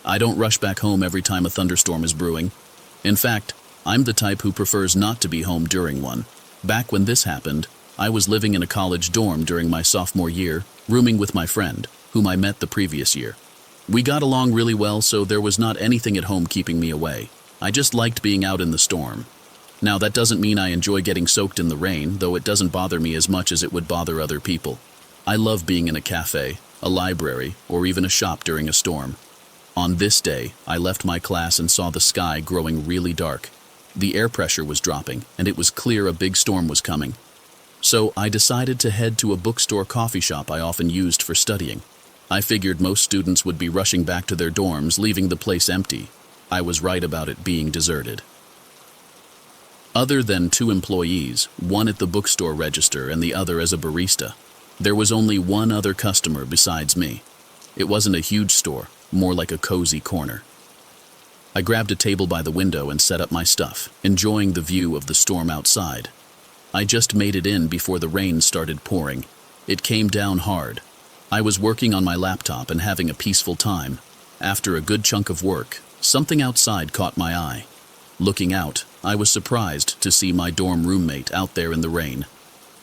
I don't rush back home every time a thunderstorm is brewing. In fact, I'm the type who prefers not to be home during one. Back when this happened, I was living in a college dorm during my sophomore year, rooming with my friend, whom I met the previous year. We got along really well, so there was not anything at home keeping me away. I just liked being out in the storm. Now, that doesn't mean I enjoy getting soaked in the rain, though it doesn't bother me as much as it would bother other people. I love being in a cafe, a library, or even a shop during a storm. On this day, I left my class and saw the sky growing really dark. The air pressure was dropping, and it was clear a big storm was coming. So I decided to head to a bookstore coffee shop I often used for studying. I figured most students would be rushing back to their dorms, leaving the place empty. I was right about it being deserted. Other than 2 employees, one at the bookstore register and the other as a barista, there was only one other customer besides me. It wasn't a huge store, more like a cozy corner. I grabbed a table by the window and set up my stuff, enjoying the view of the storm outside. I just made it in before the rain started pouring. It came down hard. I was working on my laptop and having a peaceful time. After a good chunk of work, something outside caught my eye. Looking out, I was surprised to see my dorm roommate out there in the rain.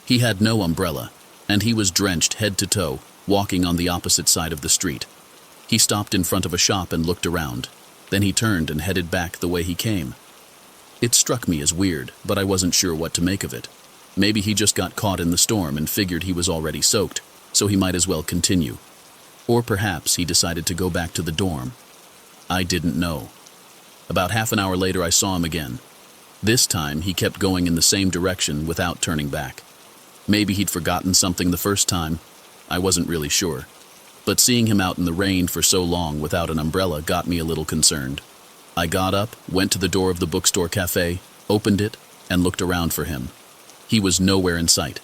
He had no umbrella, and he was drenched head to toe, walking on the opposite side of the street. He stopped in front of a shop and looked around. Then he turned and headed back the way he came. It struck me as weird, but I wasn't sure what to make of it. Maybe he just got caught in the storm and figured he was already soaked, so he might as well continue. Or perhaps he decided to go back to the dorm. I didn't know. About half an hour later, I saw him again. This time, he kept going in the same direction without turning back. Maybe he'd forgotten something the first time. I wasn't really sure. But seeing him out in the rain for so long without an umbrella got me a little concerned. I got up, went to the door of the bookstore cafe, opened it, and looked around for him. He was nowhere in sight.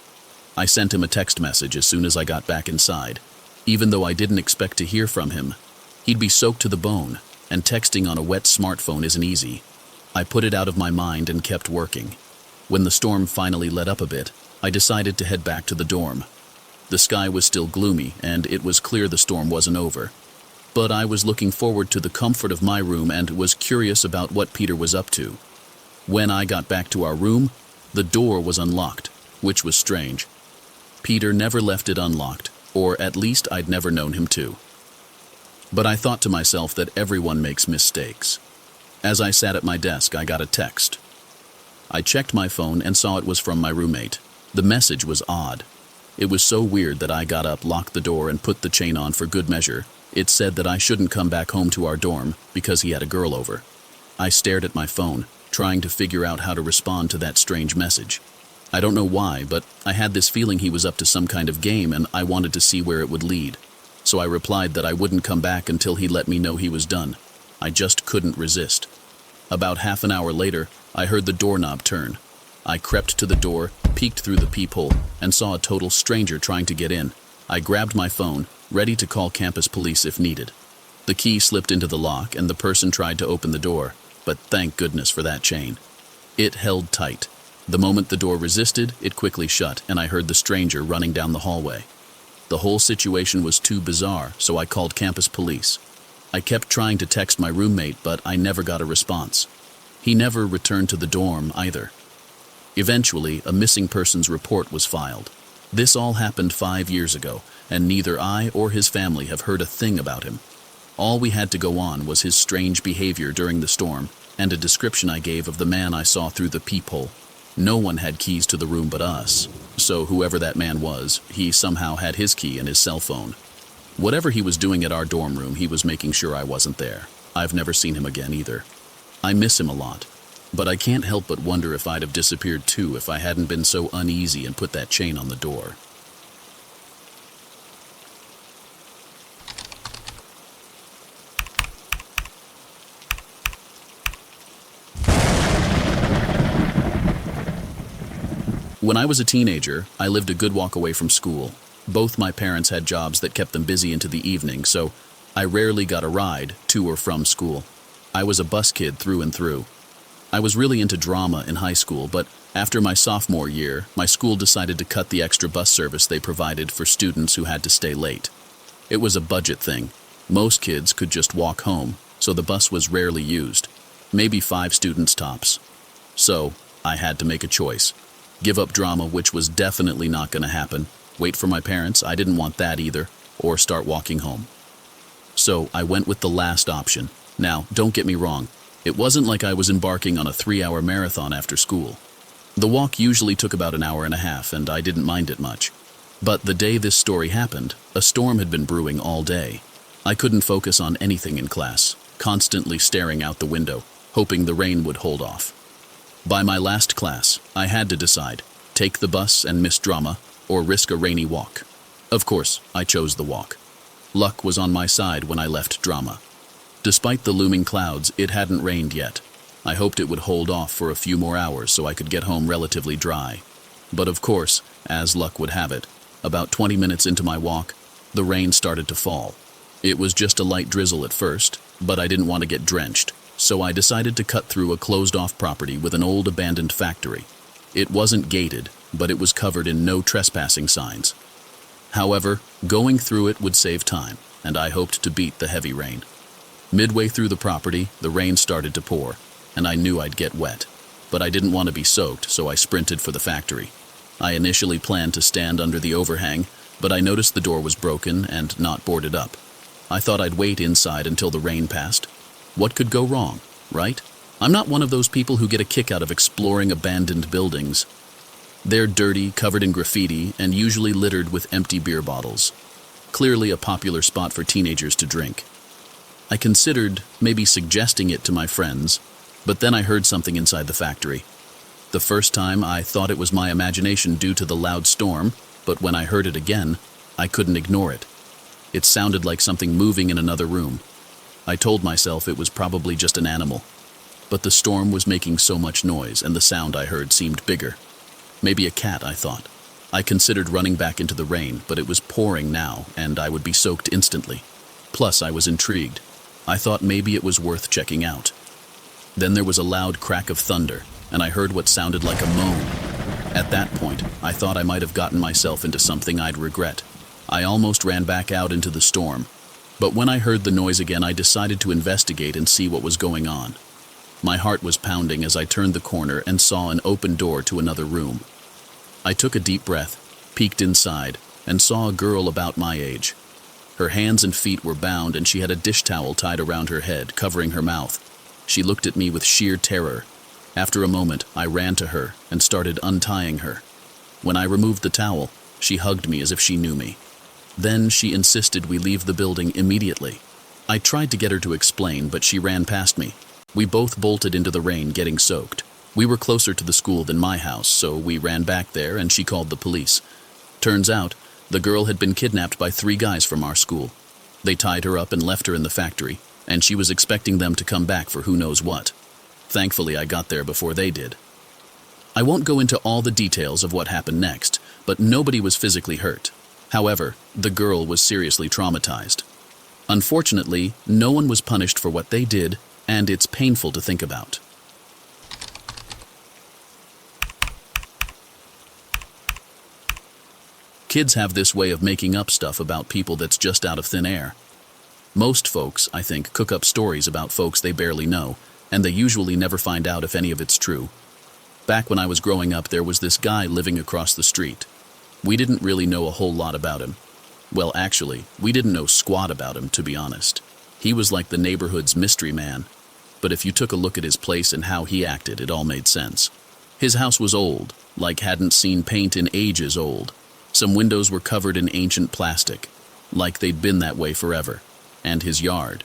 I sent him a text message as soon as I got back inside. Even though I didn't expect to hear from him, he'd be soaked to the bone, and texting on a wet smartphone isn't easy. I put it out of my mind and kept working. When the storm finally let up a bit, I decided to head back to the dorm. The sky was still gloomy, and it was clear the storm wasn't over. But I was looking forward to the comfort of my room and was curious about what Peter was up to. When I got back to our room, the door was unlocked, which was strange. Peter never left it unlocked, or at least I'd never known him to. But I thought to myself that everyone makes mistakes. As I sat at my desk, I got a text. I checked my phone and saw it was from my roommate. The message was odd. It was so weird that I got up, locked the door, and put the chain on for good measure. It said that I shouldn't come back home to our dorm because he had a girl over. I stared at my phone, trying to figure out how to respond to that strange message. I don't know why, but I had this feeling he was up to some kind of game and I wanted to see where it would lead. So I replied that I wouldn't come back until he let me know he was done. I just couldn't resist. About half an hour later, I heard the doorknob turn. I crept to the door, peeked through the peephole, and saw a total stranger trying to get in. I grabbed my phone, ready to call campus police if needed. The key slipped into the lock and the person tried to open the door, but thank goodness for that chain. It held tight. The moment the door resisted, it quickly shut, and I heard the stranger running down the hallway. The whole situation was too bizarre, so I called campus police. I kept trying to text my roommate, but I never got a response. He never returned to the dorm either. Eventually, a missing persons report was filed. This all happened 5 years ago, and neither I or his family have heard a thing about him. All we had to go on was his strange behavior during the storm, and a description I gave of the man I saw through the peephole. No one had keys to the room but us, so whoever that man was, he somehow had his key and his cell phone. Whatever he was doing at our dorm room, he was making sure I wasn't there. I've never seen him again either. I miss him a lot, but I can't help but wonder if I'd have disappeared too if I hadn't been so uneasy and put that chain on the door. When I was a teenager, I lived a good walk away from school. Both my parents had jobs that kept them busy into the evening, so I rarely got a ride to or from school. I was a bus kid through and through. I was really into drama in high school, but after my sophomore year, my school decided to cut the extra bus service they provided for students who had to stay late. It was a budget thing. Most kids could just walk home, so the bus was rarely used, maybe 5 students tops. So, I had to make a choice. Give up drama, which was definitely not going to happen, wait for my parents, I didn't want that either, or start walking home. So, I went with the last option. Now, don't get me wrong, it wasn't like I was embarking on a 3-hour marathon after school. The walk usually took about an hour and a half, and I didn't mind it much. But the day this story happened, a storm had been brewing all day. I couldn't focus on anything in class, constantly staring out the window, hoping the rain would hold off. By my last class, I had to decide, take the bus and miss drama, or risk a rainy walk. Of course, I chose the walk. Luck was on my side when I left drama. Despite the looming clouds, it hadn't rained yet. I hoped it would hold off for a few more hours so I could get home relatively dry. But of course, as luck would have it, about 20 minutes into my walk, the rain started to fall. It was just a light drizzle at first, but I didn't want to get drenched, so I decided to cut through a closed-off property with an old abandoned factory. It wasn't gated, but it was covered in no trespassing signs. However, going through it would save time, and I hoped to beat the heavy rain. Midway through the property, the rain started to pour, and I knew I'd get wet. But I didn't want to be soaked, so I sprinted for the factory. I initially planned to stand under the overhang, but I noticed the door was broken and not boarded up. I thought I'd wait inside until the rain passed. What could go wrong, right? I'm not one of those people who get a kick out of exploring abandoned buildings. They're dirty, covered in graffiti, and usually littered with empty beer bottles. Clearly a popular spot for teenagers to drink. I considered maybe suggesting it to my friends, but then I heard something inside the factory. The first time I thought it was my imagination due to the loud storm, but when I heard it again, I couldn't ignore it. It sounded like something moving in another room. I told myself it was probably just an animal, but the storm was making so much noise and the sound I heard seemed bigger. Maybe a cat, I thought. I considered running back into the rain, but it was pouring now and I would be soaked instantly. Plus, I was intrigued. I thought maybe it was worth checking out. Then there was a loud crack of thunder, and I heard what sounded like a moan. At that point, I thought I might have gotten myself into something I'd regret. I almost ran back out into the storm, but when I heard the noise again, I decided to investigate and see what was going on. My heart was pounding as I turned the corner and saw an open door to another room. I took a deep breath, peeked inside, and saw a girl about my age. Her hands and feet were bound and she had a dish towel tied around her head, covering her mouth. She looked at me with sheer terror. After a moment, I ran to her and started untying her. When I removed the towel, she hugged me as if she knew me. Then she insisted we leave the building immediately. I tried to get her to explain, but she ran past me. We both bolted into the rain, getting soaked. We were closer to the school than my house, so we ran back there and she called the police. Turns out, the girl had been kidnapped by 3 guys from our school. They tied her up and left her in the factory, and she was expecting them to come back for who knows what. Thankfully, I got there before they did. I won't go into all the details of what happened next, but nobody was physically hurt. However, the girl was seriously traumatized. Unfortunately, no one was punished for what they did, and it's painful to think about. Kids have this way of making up stuff about people that's just out of thin air. Most folks, I think, cook up stories about folks they barely know, and they usually never find out if any of it's true. Back when I was growing up, there was this guy living across the street. We didn't really know a whole lot about him. Well, actually, we didn't know squat about him, to be honest. He was like the neighborhood's mystery man. But if you took a look at his place and how he acted, it all made sense. His house was old, like hadn't seen paint in ages old. Some windows were covered in ancient plastic, like they'd been that way forever. And his yard.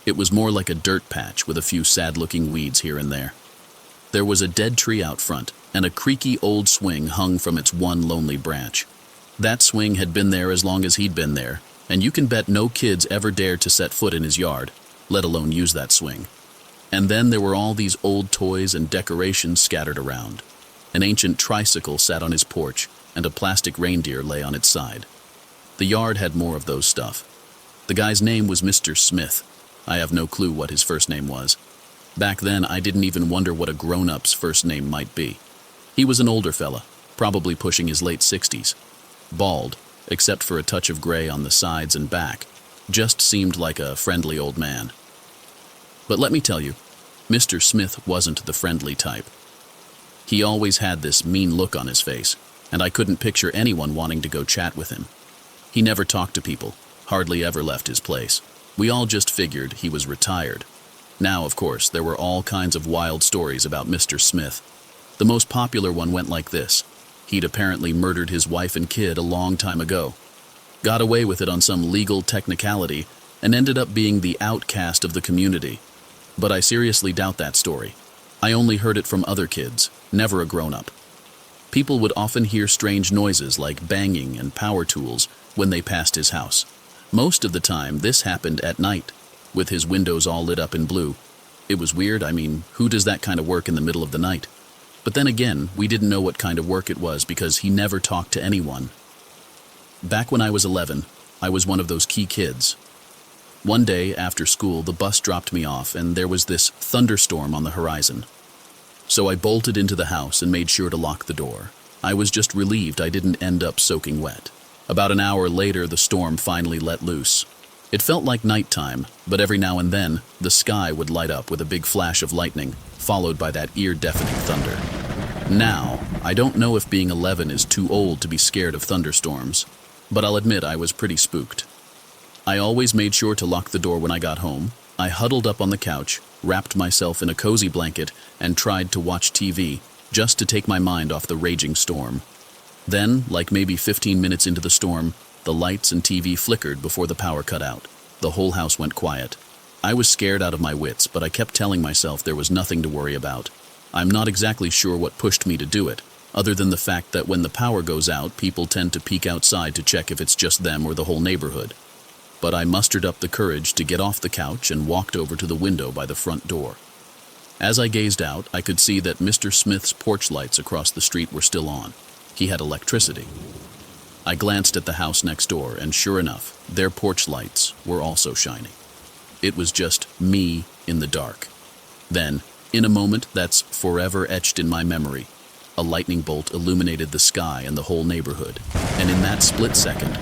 It was more like a dirt patch with a few sad-looking weeds here and there. There was a dead tree out front, and a creaky old swing hung from its one lonely branch. That swing had been there as long as he'd been there, and you can bet no kids ever dared to set foot in his yard, let alone use that swing. And then there were all these old toys and decorations scattered around. An ancient tricycle sat on his porch, and a plastic reindeer lay on its side. The yard had more of those stuff. The guy's name was Mr. Smith. I have no clue what his first name was. Back then, I didn't even wonder what a grown-up's first name might be. He was an older fella, probably pushing his late 60s. Bald, except for a touch of gray on the sides and back. Just seemed like a friendly old man. But let me tell you, Mr. Smith wasn't the friendly type. He always had this mean look on his face, and I couldn't picture anyone wanting to go chat with him. He never talked to people, hardly ever left his place. We all just figured he was retired. Now, of course, there were all kinds of wild stories about Mr. Smith. The most popular one went like this. He'd apparently murdered his wife and kid a long time ago, got away with it on some legal technicality, and ended up being the outcast of the community. But I seriously doubt that story. I only heard it from other kids, never a grown-up. People would often hear strange noises like banging and power tools when they passed his house. Most of the time, this happened at night, with his windows all lit up in blue. It was weird. I mean, who does that kind of work in the middle of the night? But then again, we didn't know what kind of work it was because he never talked to anyone. Back when I was 11, I was one of those key kids. One day after school, the bus dropped me off and there was this thunderstorm on the horizon. So I bolted into the house and made sure to lock the door. I was just relieved I didn't end up soaking wet. About an hour later, the storm finally let loose. It felt like nighttime, but every now and then, the sky would light up with a big flash of lightning, followed by that ear-deafening thunder. Now, I don't know if being 11 is too old to be scared of thunderstorms, but I'll admit I was pretty spooked. I always made sure to lock the door when I got home. I huddled up on the couch, wrapped myself in a cozy blanket, and tried to watch TV, just to take my mind off the raging storm. Then, like maybe 15 minutes into the storm, the lights and TV flickered before the power cut out. The whole house went quiet. I was scared out of my wits, but I kept telling myself there was nothing to worry about. I'm not exactly sure what pushed me to do it, other than the fact that when the power goes out, people tend to peek outside to check if it's just them or the whole neighborhood. But I mustered up the courage to get off the couch and walked over to the window by the front door. As I gazed out, I could see that Mr. Smith's porch lights across the street were still on. He had electricity. I glanced at the house next door, and sure enough, their porch lights were also shining. It was just me in the dark. Then, in a moment that's forever etched in my memory, a lightning bolt illuminated the sky and the whole neighborhood, and in that split second,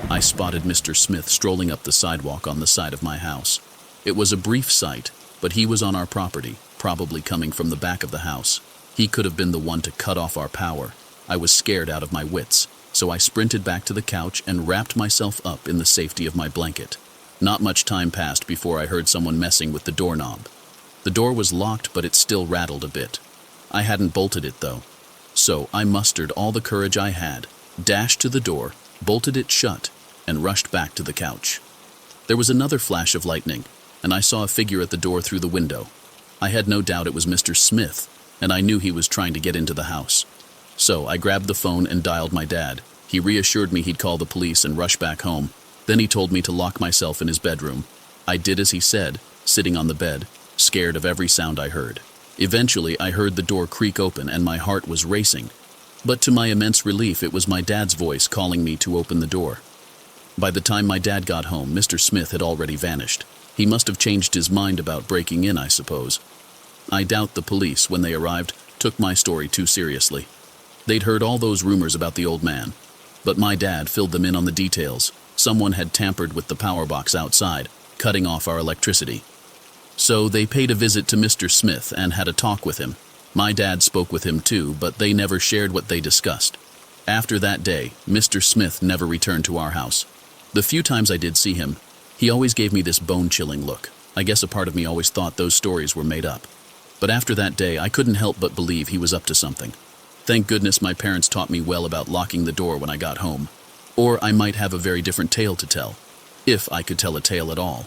I spotted Mr. Smith strolling up the sidewalk on the side of my house. It was a brief sight, but he was on our property, probably coming from the back of the house. He could have been the one to cut off our power. I was scared out of my wits, so I sprinted back to the couch and wrapped myself up in the safety of my blanket. Not much time passed before I heard someone messing with the doorknob. The door was locked, but it still rattled a bit. I hadn't bolted it, though. So I mustered all the courage I had, dashed to the door, bolted it shut, and rushed back to the couch. There was another flash of lightning, and I saw a figure at the door through the window. I had no doubt it was Mr. Smith, and I knew he was trying to get into the house. So I grabbed the phone and dialed my dad. He reassured me he'd call the police and rush back home. Then he told me to lock myself in his bedroom. I did as he said, sitting on the bed, scared of every sound I heard. Eventually, I heard the door creak open and my heart was racing. But to my immense relief, it was my dad's voice calling me to open the door. By the time my dad got home, Mr. Smith had already vanished. He must have changed his mind about breaking in, I suppose. I doubt the police, when they arrived, took my story too seriously. They'd heard all those rumors about the old man, but my dad filled them in on the details. Someone had tampered with the power box outside, cutting off our electricity. So they paid a visit to Mr. Smith and had a talk with him. My dad spoke with him too, but they never shared what they discussed. After that day, Mr. Smith never returned to our house. The few times I did see him, he always gave me this bone-chilling look. I guess a part of me always thought those stories were made up. But after that day, I couldn't help but believe he was up to something. Thank goodness my parents taught me well about locking the door when I got home. Or I might have a very different tale to tell, if I could tell a tale at all.